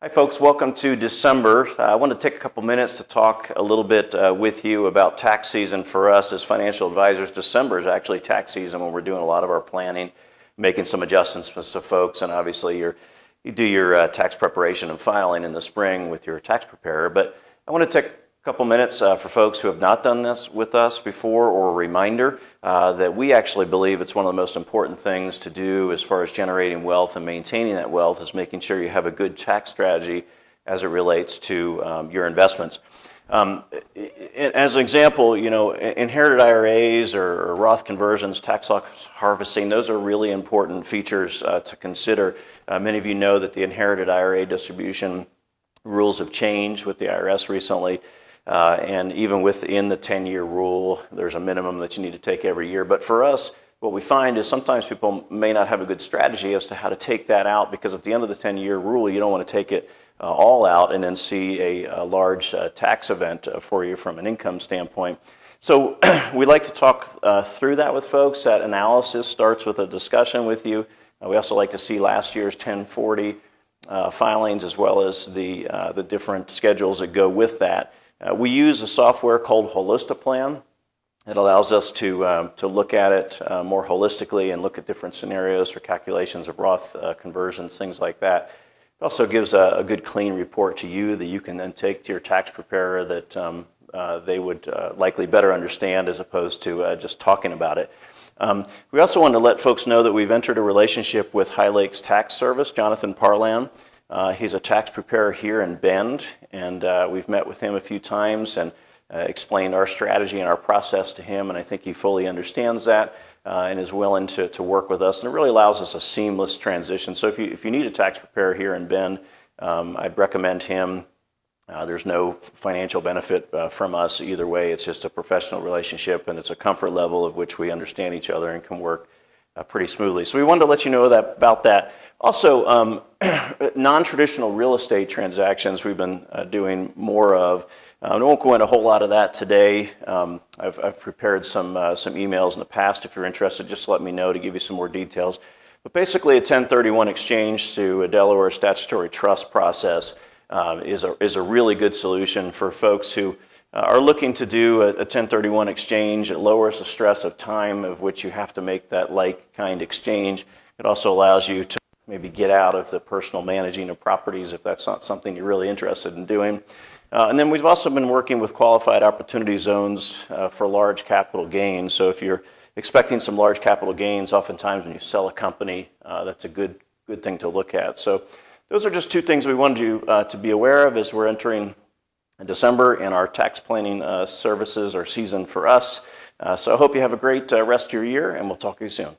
Hi folks, welcome to December. I want to take a couple minutes to talk a little bit with you about tax season for us as financial advisors. December is actually tax season when we're doing a lot of our planning, making some adjustments to folks, and obviously you do your tax preparation and filing in the spring with your tax preparer. But I want to take a couple minutes for folks who have not done this with us before, or a reminder that we actually believe it's one of the most important things to do as far as generating wealth and maintaining that wealth is making sure you have a good tax strategy as it relates to your investments. As an example, inherited IRAs or Roth conversions, tax loss harvesting, those are really important features to consider. Many of you know that the inherited IRA distribution rules have changed with the IRS recently. And even within the 10-year rule, there's a minimum that you need to take every year. But for us, what we find is sometimes people may not have a good strategy as to how to take that out, because at the end of the 10-year rule, you don't want to take it all out and then see a large tax event for you from an income standpoint. So we like to talk through that with folks. That analysis starts with a discussion with you. We also like to see last year's 1040 filings, as well as the different schedules that go with that. We use a software called Holistiplan. It allows us to look at it more holistically and look at different scenarios for calculations of Roth conversions, things like that. It also gives a good clean report to you that you can then take to your tax preparer that they would likely better understand, as opposed to just talking about it. We also want to let folks know that we've entered a relationship with High Lakes Tax Service, Jonathan Parlan. He's a tax preparer here in Bend, and we've met with him a few times and explained our strategy and our process to him, and I think he fully understands that and is willing to work with us, and it really allows us a seamless transition. So if you need a tax preparer here in Bend, I'd recommend him. There's no financial benefit from us either way. It's just a professional relationship, and it's a comfort level of which we understand each other and can work pretty smoothly. So we wanted to let you know about that. Also, non-traditional real estate transactions we've been doing more of. I won't go into a whole lot of that today. I've prepared some emails in the past. If you're interested, just let me know to give you some more details. But basically, a 1031 exchange to a Delaware statutory trust process is a really good solution for folks who are looking to do a 1031 exchange. It lowers the stress of time of which you have to make that like-kind exchange. It also allows you to maybe get out of the personal managing of properties if that's not something you're really interested in doing. And then we've also been working with qualified opportunity zones for large capital gains. So if you're expecting some large capital gains, oftentimes when you sell a company, that's a good thing to look at. So those are just two things we wanted you to be aware of as we're entering December, and our tax planning services are season for us. So I hope you have a great rest of your year, and we'll talk to you soon.